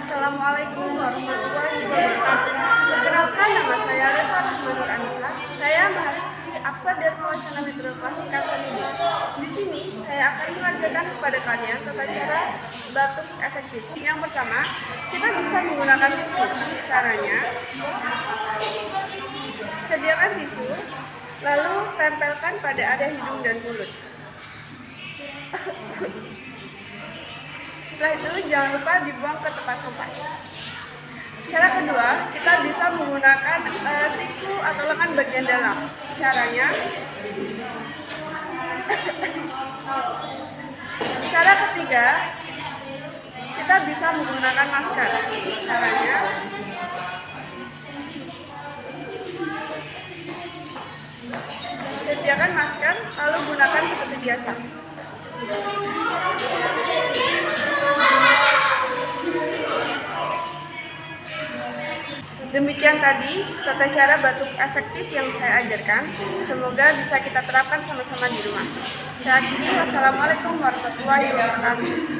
Assalamualaikum warahmatullahi wabarakatuh. Perkenalkan, nama saya Reva Rahmanur Anissa. Saya mahasiswi Akbar Dharma Wacana Metode Klasifikasi ini. Di sini saya akan mengajarkan kepada kalian tata cara batuk efektif. Yang pertama, kita bisa menggunakan tisu. Caranya, sediakan tisu, lalu tempelkan pada area hidung dan mulut. Setelah itu jangan lupa dibuang ke tempat sampah. Cara kedua, kita bisa menggunakan siku atau lengan bagian dalam. Caranya, cara ketiga, kita bisa menggunakan masker. Caranya, sediakan masker lalu gunakan seperti biasa. Demikian tadi tata cara batuk efektif yang saya ajarkan. Semoga bisa kita terapkan sama-sama di rumah. Saya akhiri, wassalamualaikum warahmatullahi wabarakatuh.